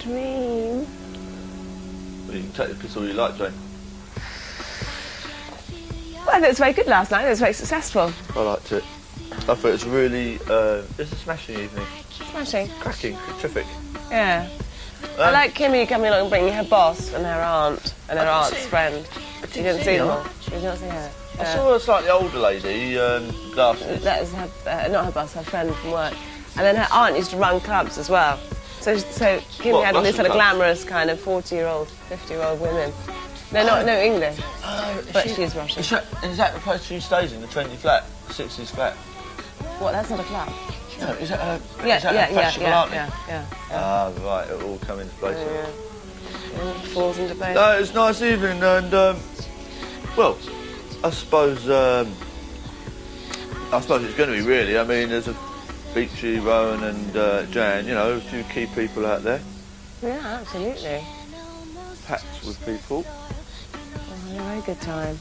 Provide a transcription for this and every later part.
do you mean? Well, you can take the piss all you like, Jane. Well, it was very good last night. It was very successful. I liked it. I thought it was really, it was a smashing evening. Smashing. Cracking, terrific. Yeah. I like Kimmy coming along and bringing her boss and her aunt and her aunt's friend. You didn't see them all? You did not see her? I saw a slightly older lady, glasses. That is her, not her boss, her friend from work. And then her aunt used to run clubs as well. So Kimmy had all these sort of glamorous kind of 40-year-old, 50-year-old women. No, no English. But she's Russian. Is that the place she stays in, the Trinity flat, the 60s flat? What, that's not a club? No, is that a Yeah. Ah, right, it'll all come into place. Yeah. It falls into place. No, it was a nice evening, and, well, I suppose it's going to be really. I mean, there's a Beachy, Rowan and Jan, you know, a few key people out there. Yeah, absolutely. Packed with people. Oh, a very good time.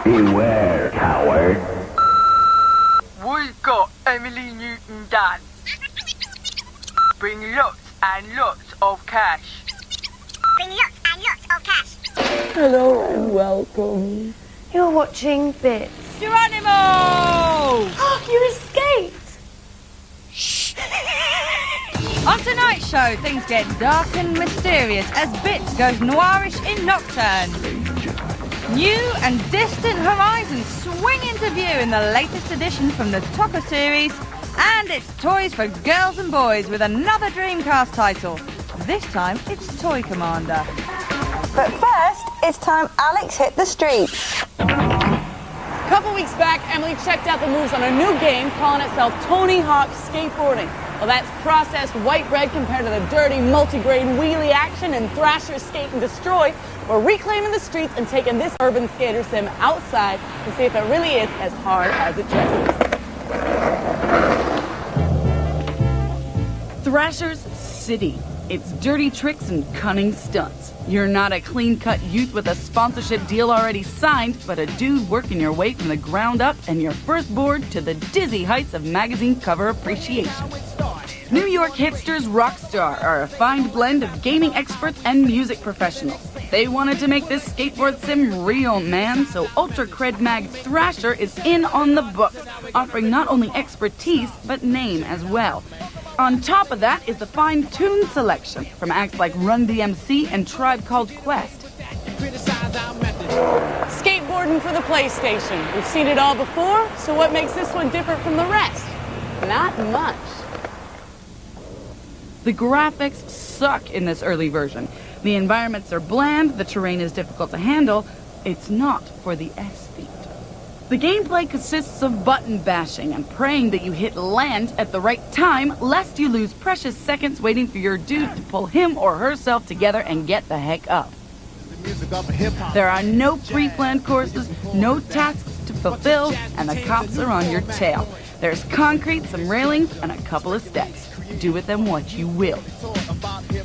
Beware, coward. We've got Emily Newton-Dunn. Bring lots and lots of cash. Bring lots and lots of cash. Hello and welcome. You're watching Bits. Geronimo! Oh, you escaped! Shh! On tonight's show, things get dark and mysterious as Bits goes noirish in Nocturne. New and distant horizons swing into view in the latest edition from the Tocker series, and it's toys for girls and boys with another Dreamcast title. This time, it's Toy Commander. But first, it's time Alex hit the streets. A couple weeks back, Emily checked out the moves on a new game calling itself Tony Hawk Skateboarding. Well, that's processed white bread compared to the dirty, multi-grade wheelie action in Thrasher Skate and Destroy. We're reclaiming the streets and taking this urban skater sim outside to see if it really is as hard as it dresses. Thrasher's City. It's dirty tricks and cunning stunts. You're not a clean-cut youth with a sponsorship deal already signed, but a dude working your way from the ground up and your first board to the dizzy heights of magazine cover appreciation. New York hipsters Rockstar are a fine blend of gaming experts and music professionals. They wanted to make this skateboard sim real, man, so Ultra Cred Mag Thrasher is in on the books, offering not only expertise, but name as well. On top of that is the fine-tuned selection from acts like Run DMC and Tribe Called Quest. Skateboarding for the PlayStation. We've seen it all before, so what makes this one different from the rest? Not much. The graphics suck in this early version. The environments are bland, the terrain is difficult to handle. It's not for the aesthete. The gameplay consists of button bashing and praying that you hit land at the right time, lest you lose precious seconds waiting for your dude to pull him or herself together and get the heck up. There are no pre-planned courses, no tasks to fulfill, and the cops are on your tail. There's concrete, some railings, and a couple of steps. Do with them what you will.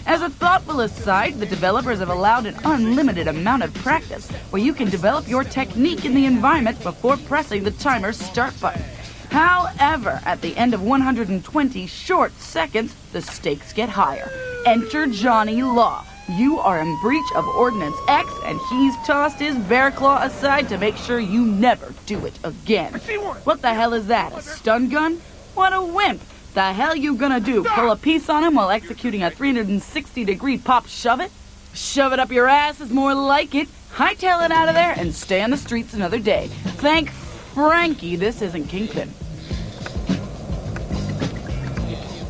As a thoughtful aside, the developers have allowed an unlimited amount of practice where you can develop your technique in the environment before pressing the timer's start button. However, at the end of 120 short seconds, the stakes get higher. Enter Johnny Law. You are in breach of Ordinance X, and he's tossed his bear claw aside to make sure you never do it again. What the hell is that, a stun gun? What a wimp! The hell you gonna do, pull a piece on him while executing a 360-degree pop shove it? Shove it up your ass is more like it. Hightail it out of there and stay on the streets another day. Thank Frankie this isn't Kingpin.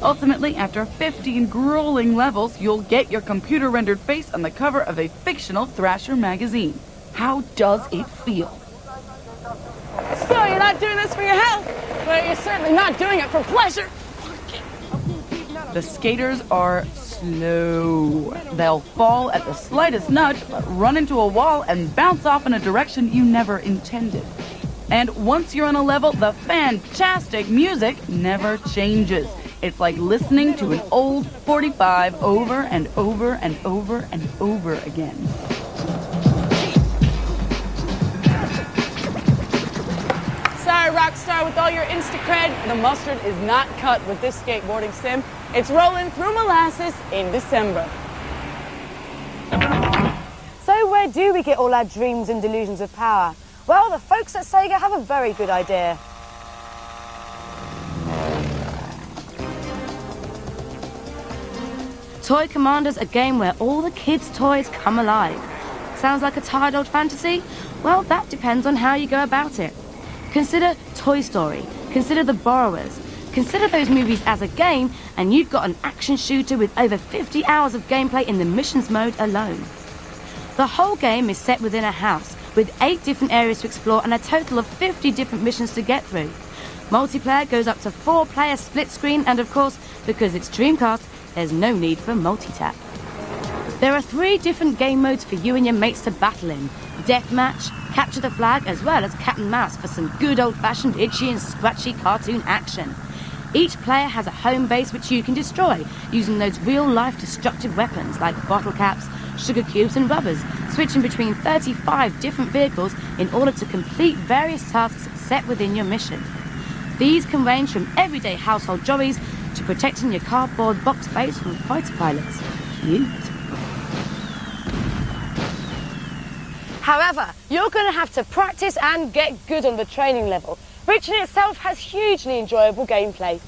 Ultimately, after 15 grueling levels, you'll get your computer-rendered face on the cover of a fictional Thrasher magazine. How does it feel? So you're not doing this for your health, but you're certainly not doing it for pleasure. The skaters are slow. They'll fall at the slightest nudge, but run into a wall and bounce off in a direction you never intended. And once you're on a level, the fantastic music never changes. It's like listening to an old 45 over and over and over and over again. Sorry, Rockstar, with all your Insta-cred, the mustard is not cut with this skateboarding sim. It's rolling through molasses in December. So where do we get all our dreams and delusions of power? Well, the folks at Sega have a very good idea. Toy Commander's a game where all the kids' toys come alive. Sounds like a tired old fantasy? Well, that depends on how you go about it. Consider Toy Story, consider The Borrowers, consider those movies as a game, and you've got an action shooter with over 50 hours of gameplay in the missions mode alone. The whole game is set within a house, with 8 different areas to explore and a total of 50 different missions to get through. Multiplayer goes up to 4-player split screen, and of course, because it's Dreamcast, there's no need for multi-tap. There are 3 different game modes for you and your mates to battle in. Deathmatch, Capture the Flag, as well as Cat and Mouse for some good old-fashioned itchy and scratchy cartoon action. Each player has a home base which you can destroy, using those real-life destructive weapons like bottle caps, sugar cubes and rubbers, switching between 35 different vehicles in order to complete various tasks set within your mission. These can range from everyday household jobbies to protecting your cardboard box base from fighter pilots. Cute. However, you're going to have to practice and get good on the training level, which in itself has hugely enjoyable gameplay.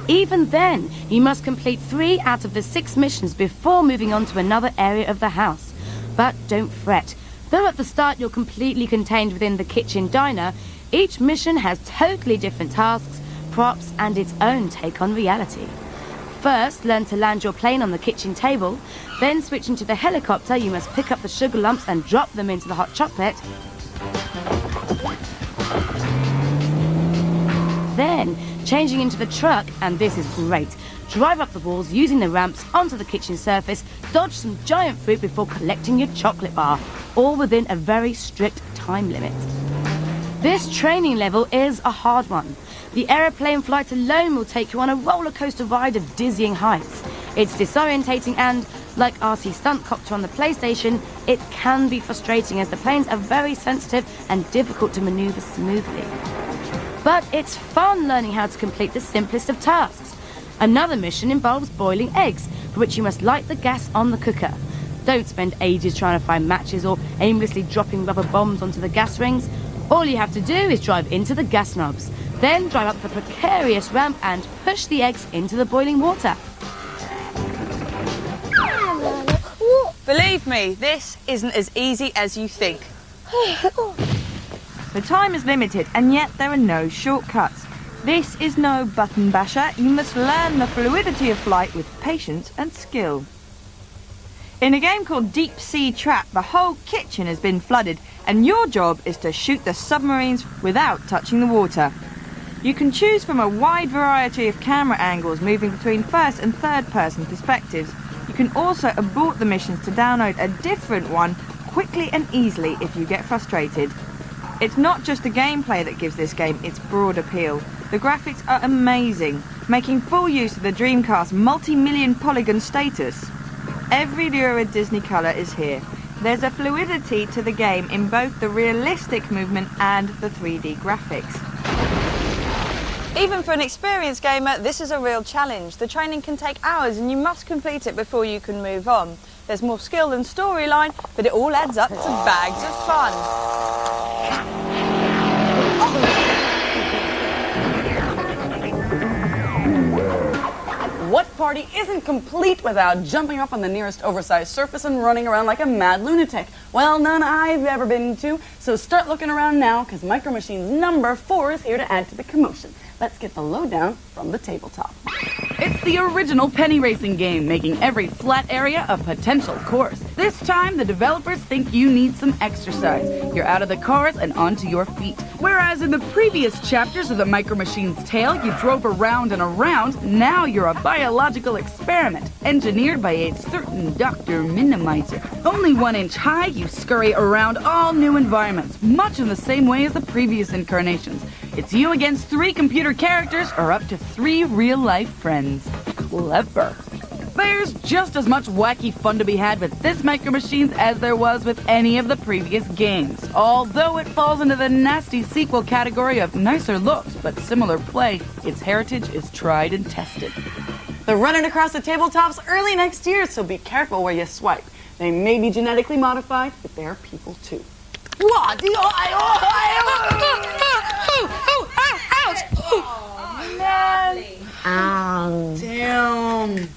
Even then, you must complete 3 out of the 6 missions before moving on to another area of the house. But don't fret. Though at the start you're completely contained within the kitchen diner, each mission has totally different tasks, props, and its own take on reality. First, learn to land your plane on the kitchen table. Then, switching to the helicopter, you must pick up the sugar lumps and drop them into the hot chocolate. Then, changing into the truck, and this is great, drive up the walls using the ramps onto the kitchen surface, dodge some giant fruit before collecting your chocolate bar, all within a very strict time limit. This training level is a hard one. The aeroplane flight alone will take you on a roller coaster ride of dizzying heights. It's disorientating and, like RC Stunt Copter on the PlayStation, it can be frustrating as the planes are very sensitive and difficult to maneuver smoothly. But it's fun learning how to complete the simplest of tasks. Another mission involves boiling eggs, for which you must light the gas on the cooker. Don't spend ages trying to find matches or aimlessly dropping rubber bombs onto the gas rings. All you have to do is drive into the gas knobs, then drive up the precarious ramp and push the eggs into the boiling water. Believe me, this isn't as easy as you think. The time is limited, and yet there are no shortcuts. This is no button basher. You must learn the fluidity of flight with patience and skill. In a game called Deep Sea Trap, the whole kitchen has been flooded, and your job is to shoot the submarines without touching the water. You can choose from a wide variety of camera angles, moving between first and third person perspectives. You can also abort the missions to download a different one quickly and easily if you get frustrated. It's not just the gameplay that gives this game its broad appeal. The graphics are amazing, making full use of the Dreamcast multi-million polygon status. Every lurid Disney colour is here. There's a fluidity to the game in both the realistic movement and the 3D graphics. Even for an experienced gamer, this is a real challenge. The training can take hours and you must complete it before you can move on. There's more skill than storyline, but it all adds up to bags of fun. What party isn't complete without jumping up on the nearest oversized surface and running around like a mad lunatic? Well, none I've ever been to, so start looking around now, because Micro Machines number 4 is here to add to the commotion. Let's get the lowdown from the tabletop. It's the original penny racing game, making every flat area a potential course. This time, the developers think you need some exercise. You're out of the cars and onto your feet. Whereas in the previous chapters of the Micro Machine's tale, you drove around and around, now you're a biological experiment, engineered by a certain Dr. Minimizer. Only 1 inch high, you scurry around all new environments, much in the same way as the previous incarnations. It's you against 3 computer characters or up to 3 real-life friends. Clever. There's just as much wacky fun to be had with this Micro Machines as there was with any of the previous games. Although it falls into the nasty sequel category of nicer looks but similar play, its heritage is tried and tested. They're running across the tabletops early next year, so be careful where you swipe. They may be genetically modified, but they're people too. What? Damn.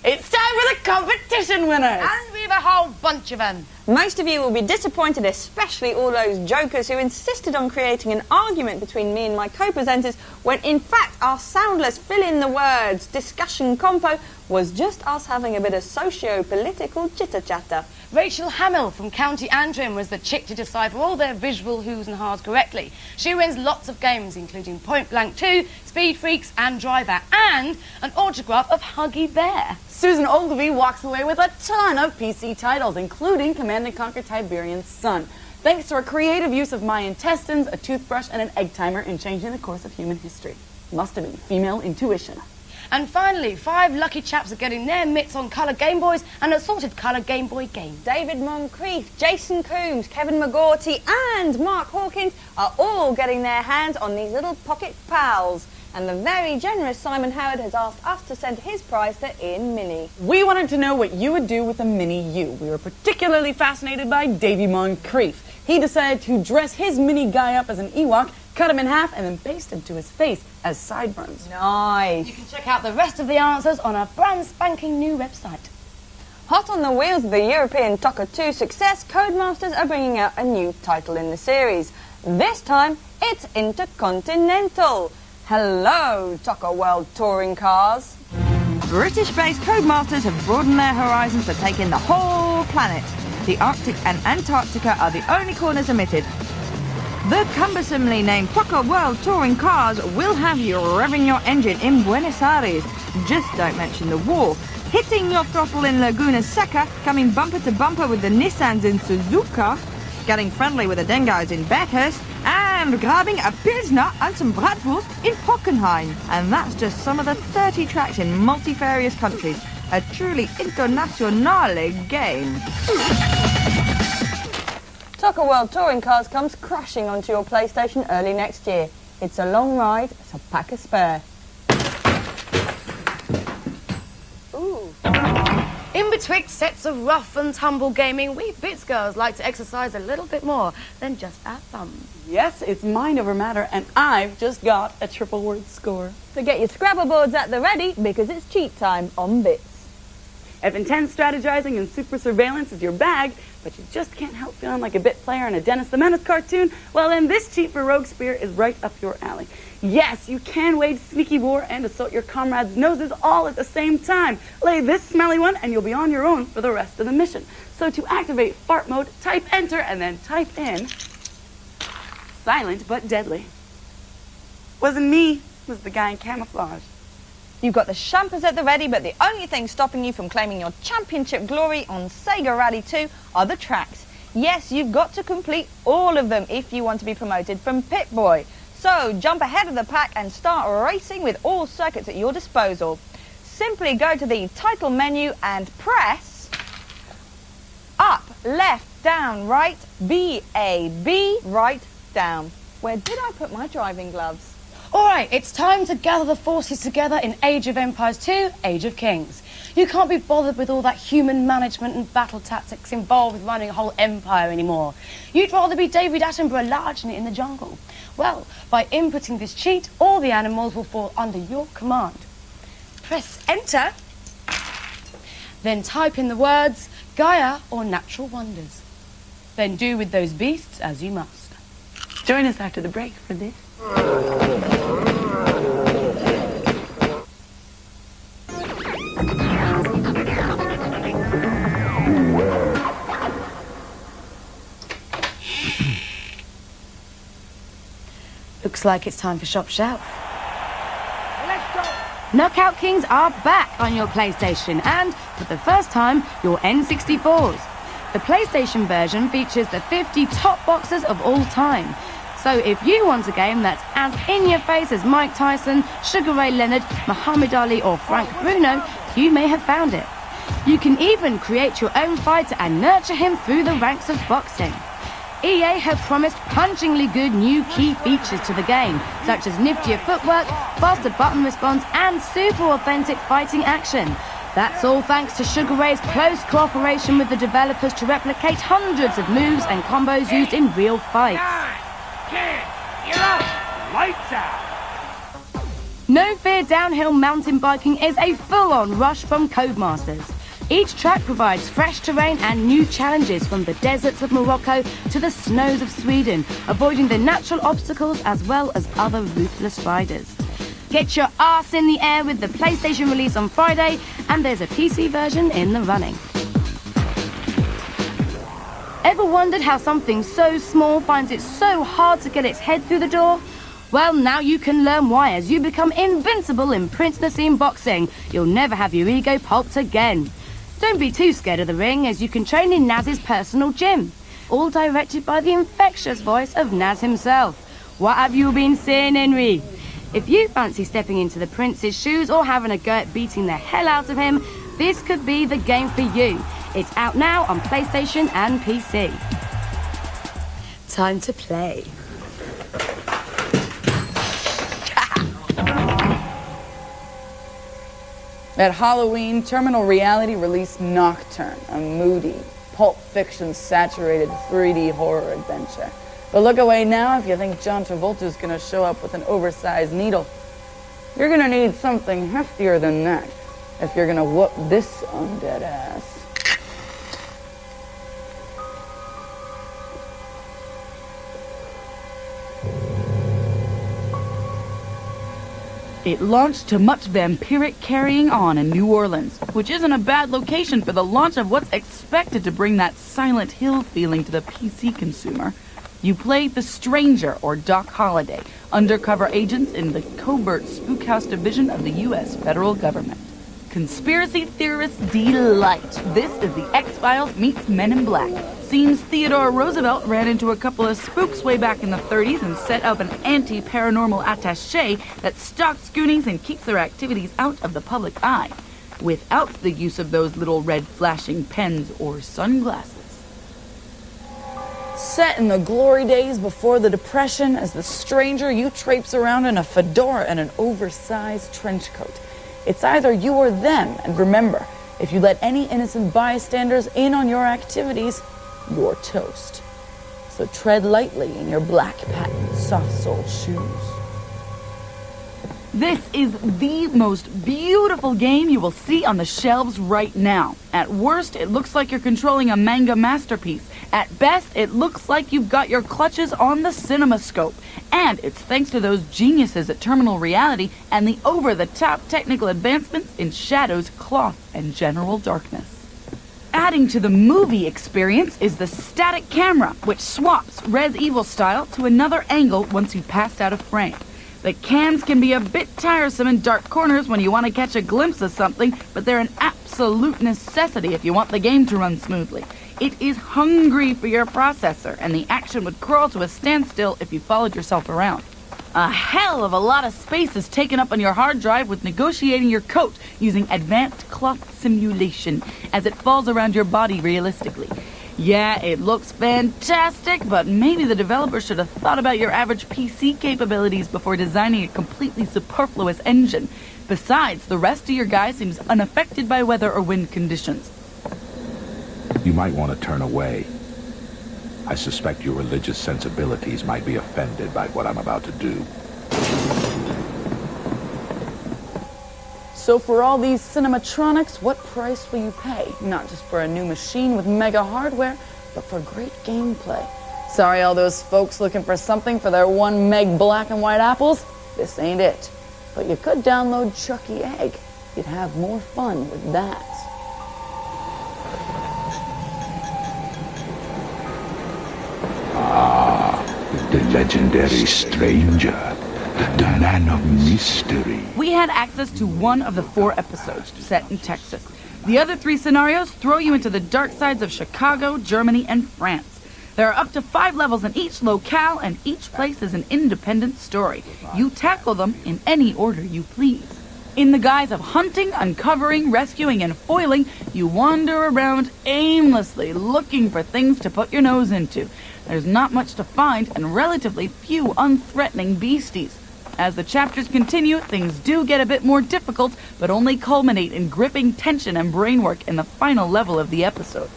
It's time for the competition winners. And we've a whole bunch of them. Most of you will be disappointed, especially all those jokers who insisted on creating an argument between me and my co-presenters when in fact our soundless fill-in-the-words discussion compo was just us having a bit of socio-political chitter-chatter. Rachel Hamill from County Antrim was the chick to decipher all their visual who's and ha's correctly. She wins lots of games, including Point Blank 2, Speed Freaks and Driver, and an autograph of Huggy Bear. Susan Ogilvy walks away with a ton of PC titles, including Command & Conquer Tiberian Sun, thanks to her creative use of my intestines, a toothbrush, and an egg timer in changing the course of human history. Must have been female intuition. And finally, 5 lucky chaps are getting their mitts on colour Game Boys and assorted colour Game Boy games. David Moncrief, Jason Coombs, Kevin McGaughty and Mark Hawkins are all getting their hands on these little pocket pals. And the very generous Simon Howard has asked us to send his prize to Ian Mini. We wanted to know what you would do with a Mini U. We were particularly fascinated by Davy Moncrief. He decided to dress his mini guy up as an Ewok, cut him in half, and then paste him to his face as sideburns. Nice. You can check out the rest of the answers on our brand spanking new website. Hot on the wheels of the European TOCA 2 success, Codemasters are bringing out a new title in the series. This time, it's Intercontinental. Hello, TOCA World Touring Cars. British-based Codemasters have broadened their horizons to take in the whole planet. The Arctic and Antarctica are the only corners omitted. The cumbersomely named TOCA World Touring Cars will have you revving your engine in Buenos Aires. Just don't mention the war. Hitting your throttle in Laguna Seca, coming bumper to bumper with the Nissans in Suzuka, getting friendly with the Dengais in Bathurst, and grabbing a Pilsner and some Bratwurst in Hockenheim. And that's just some of the 30 tracks in multifarious countries. A truly internationale game. TOCA World Touring Cars comes crashing onto your PlayStation early next year. It's a long ride, so pack a spare. Ooh. In betwixt sets of rough and tumble gaming, we Bits girls like to exercise a little bit more than just our thumbs. Yes, it's mind over matter, and I've just got a triple word score. So get your Scrabble boards at the ready, because it's cheat time on Bits. If intense strategizing and super surveillance is your bag, but you just can't help feeling like a bit player in a Dennis the Menace cartoon, well then this cheat for Rogue Spear is right up your alley. Yes, you can wage sneaky war and assault your comrades' noses all at the same time. Lay this smelly one and you'll be on your own for the rest of the mission. So to activate fart mode, type enter and then type in silent but deadly. Wasn't me, was the guy in camouflage. You've got the champers at the ready, but the only thing stopping you from claiming your championship glory on Sega Rally 2 are the tracks. Yes, you've got to complete all of them if you want to be promoted from Pit Boy. So jump ahead of the pack and start racing with all circuits at your disposal. Simply go to the title menu and press up, left, down, right, B-A-B, right, down. Where did I put my driving gloves? All right, it's time to gather the forces together in Age of Empires 2, Age of Kings. You can't be bothered with all that human management and battle tactics involved with running a whole empire anymore. You'd rather be David Attenborough larging it in the jungle. Well, by inputting this cheat, all the animals will fall under your command. Press enter, then type in the words Gaia or Natural Wonders. Then do with those beasts as you must. Join us after the break for this. Looks like it's time for Shop Shelf. Knockout Kings are back on your PlayStation and, for the first time, your N64s. The PlayStation version features the 50 top boxers of all time. So if you want a game that's as in your face as Mike Tyson, Sugar Ray Leonard, Muhammad Ali or Frank Bruno, you may have found it. You can even create your own fighter and nurture him through the ranks of boxing. EA have promised punchingly good new key features to the game, such as niftier footwork, faster button response, and super authentic fighting action. That's all thanks to Sugar Ray's close cooperation with the developers to replicate hundreds of moves and combos used in real fights. 10, you're up, lights out. No Fear Downhill Mountain Biking is a full-on rush from Codemasters. Each track provides fresh terrain and new challenges from the deserts of Morocco to the snows of Sweden, avoiding the natural obstacles as well as other ruthless riders. Get your ass in the air with the PlayStation release on Friday, and there's a PC version in the running. Ever wondered how something so small finds it so hard to get its head through the door? Well, now you can learn why as you become invincible in Prince Nassim boxing. You'll never have your ego pulped again. Don't be too scared of the ring, as you can train in Naz's personal gym. All directed by the infectious voice of Naz himself. What have you been saying, Henry? If you fancy stepping into the Prince's shoes or having a go at beating the hell out of him, this could be the game for you. It's out now on PlayStation and PC. Time to play. At Halloween, Terminal Reality released Nocturne, a moody, Pulp Fiction-saturated 3D horror adventure. But look away now if you think John Travolta's gonna show up with an oversized needle. You're gonna need something heftier than that if you're gonna whoop this undead ass. It launched to much vampiric carrying on in New Orleans, which isn't a bad location for the launch of what's expected to bring that Silent Hill feeling to the PC consumer. You played the Stranger, or Doc Holliday, undercover agents in the covert spookhouse division of the U.S. federal government. Conspiracy theorists delight. This is the X-Files meets Men in Black. Seems Theodore Roosevelt ran into a couple of spooks way back in the 30s and set up an anti-paranormal attaché that stalks Goonies and keeps their activities out of the public eye, without the use of those little red flashing pens or sunglasses. Set in the glory days before the Depression, as the Stranger, you traipse around in a fedora and an oversized trench coat. It's either you or them, and remember, if you let any innocent bystanders in on your activities, you're toast. So tread lightly in your black patent soft-soled shoes. This is the most beautiful game you will see on the shelves right now. At worst, it looks like you're controlling a manga masterpiece. At best, it looks like you've got your clutches on the CinemaScope. And it's thanks to those geniuses at Terminal Reality and the over-the-top technical advancements in shadows, cloth, and general darkness. Adding to the movie experience is the static camera, which swaps Res Evil style to another angle once you've passed out of frame. The cams can be a bit tiresome in dark corners when you want to catch a glimpse of something, but they're an absolute necessity if you want the game to run smoothly. It is hungry for your processor, and the action would crawl to a standstill if you followed yourself around. A hell of a lot of space is taken up on your hard drive with negotiating your coat using advanced cloth simulation as it falls around your body realistically. Yeah, it looks fantastic, but maybe the developer should have thought about your average PC capabilities before designing a completely superfluous engine. Besides, the rest of your guy seems unaffected by weather or wind conditions. You might want to turn away. I suspect your religious sensibilities might be offended by what I'm about to do. So for all these cinematronics, what price will you pay? Not just for a new machine with mega hardware, but for great gameplay. Sorry, all those folks looking for something for their 1 meg black and white apples? This ain't it. But you could download Chucky Egg. You'd have more fun with that. The legendary stranger. The man of mystery. We had access to one of the 4 episodes set in Texas. The other 3 scenarios throw you into the dark sides of Chicago, Germany, and France. There are up to 5 levels in each locale, and each place is an independent story. You tackle them in any order you please. In the guise of hunting, uncovering, rescuing, and foiling, you wander around aimlessly looking for things to put your nose into. There's not much to find and relatively few unthreatening beasties. As the chapters continue, things do get a bit more difficult, but only culminate in gripping tension and brainwork in the final level of the episode.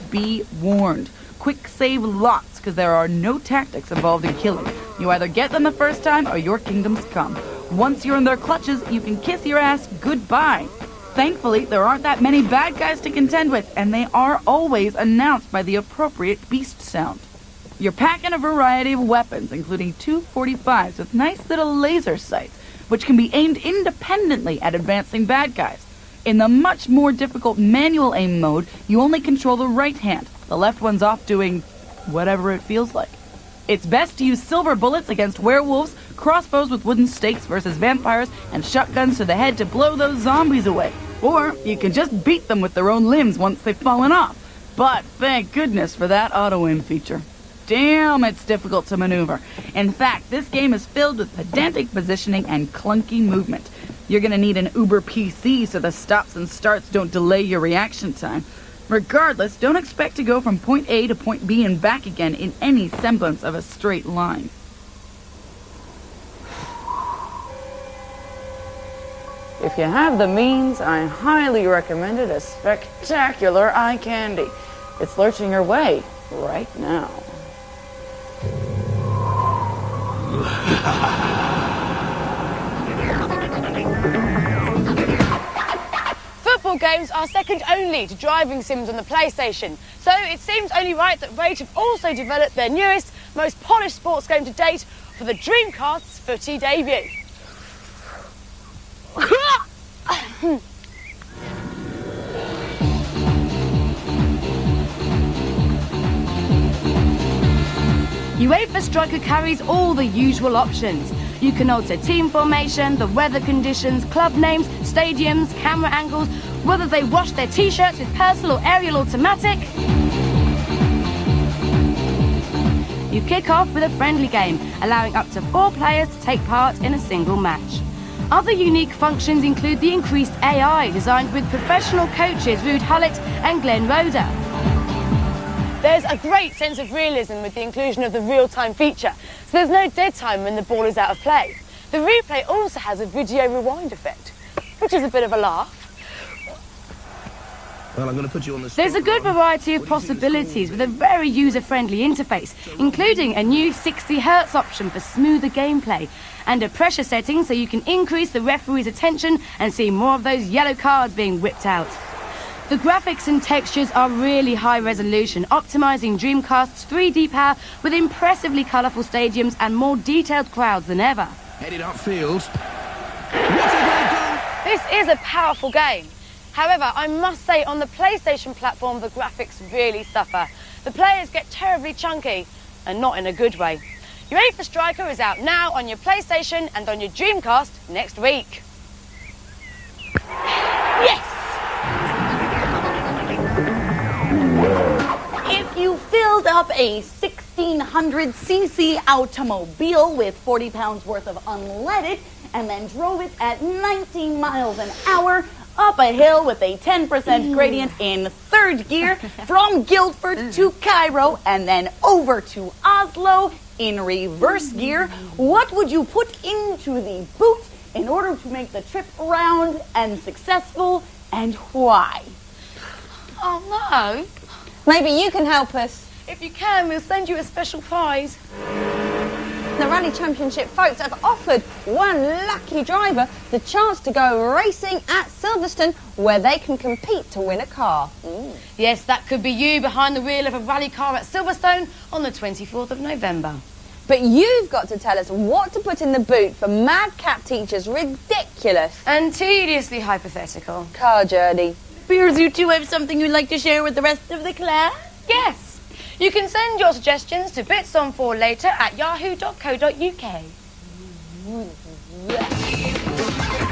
Be warned. Quick save lots, because there are no tactics involved in killing. You either get them the first time or your kingdoms come. Once you're in their clutches, you can kiss your ass goodbye. Thankfully, there aren't that many bad guys to contend with, and they are always announced by the appropriate beast sound. You're packing a variety of weapons, including 2 45s with nice little laser sights, which can be aimed independently at advancing bad guys. In the much more difficult manual aim mode, you only control the right hand. The left one's off doing whatever it feels like. It's best to use silver bullets against werewolves, crossbows with wooden stakes versus vampires, and shotguns to the head to blow those zombies away. Or you can just beat them with their own limbs once they've fallen off. But thank goodness for that auto-aim feature. Damn, it's difficult to maneuver. In fact, this game is filled with pedantic positioning and clunky movement. You're gonna need an Uber PC so the stops and starts don't delay your reaction time. Regardless, don't expect to go from point A to point B and back again in any semblance of a straight line. If you have the means, I highly recommend it as spectacular eye candy. It's lurching your way right now. Football games are second only to driving sims on the PlayStation, so it seems only right that Rage have also developed their newest, most polished sports game to date for the Dreamcast's footy debut. UEFA Striker carries all the usual options. You can alter team formation, the weather conditions, club names, stadiums, camera angles, whether they wash their t-shirts with personal or aerial automatic. You kick off with a friendly game, allowing up to 4 players to take part in a single match. Other unique functions include the increased AI designed with professional coaches Ruud Gullit and Glenn Roeder. There's a great sense of realism with the inclusion of the real-time feature, so there's no dead time when the ball is out of play. The replay also has a video rewind effect, which is a bit of a laugh. Well, I'm going to put you on the There's a good variety of possibilities with a very user-friendly interface, including a new 60 Hz option for smoother gameplay, and a pressure setting so you can increase the referee's attention and see more of those yellow cards being whipped out. The graphics and textures are really high resolution, optimizing Dreamcast's 3D power with impressively colourful stadiums and more detailed crowds than ever. Headed upfield. This is a powerful game. However, I must say on the PlayStation platform, the graphics really suffer. The players get terribly chunky, and not in a good way. UEFA Striker is out now on your PlayStation and on your Dreamcast next week. Yes! If you filled up a 1600cc automobile with 40 pounds worth of unleaded and then drove it at 19 miles an hour up a hill with a 10% gradient in 3rd gear from Guildford to Cairo and then over to Oslo in reverse gear, what would you put into the boot in order to make the trip round and successful, and why? Oh no. Maybe you can help us. If you can, we'll send you a special prize. The Rally Championship folks have offered one lucky driver the chance to go racing at Silverstone, where they can compete to win a car. Yes, that could be you behind the wheel of a rally car at Silverstone on the 24th of November. But you've got to tell us what to put in the boot for Madcap Teacher's ridiculous and tediously hypothetical car journey. Fears you two have something you'd like to share with the rest of the class? Yes. You can send your suggestions to bitsonforlater@yahoo.co.uk.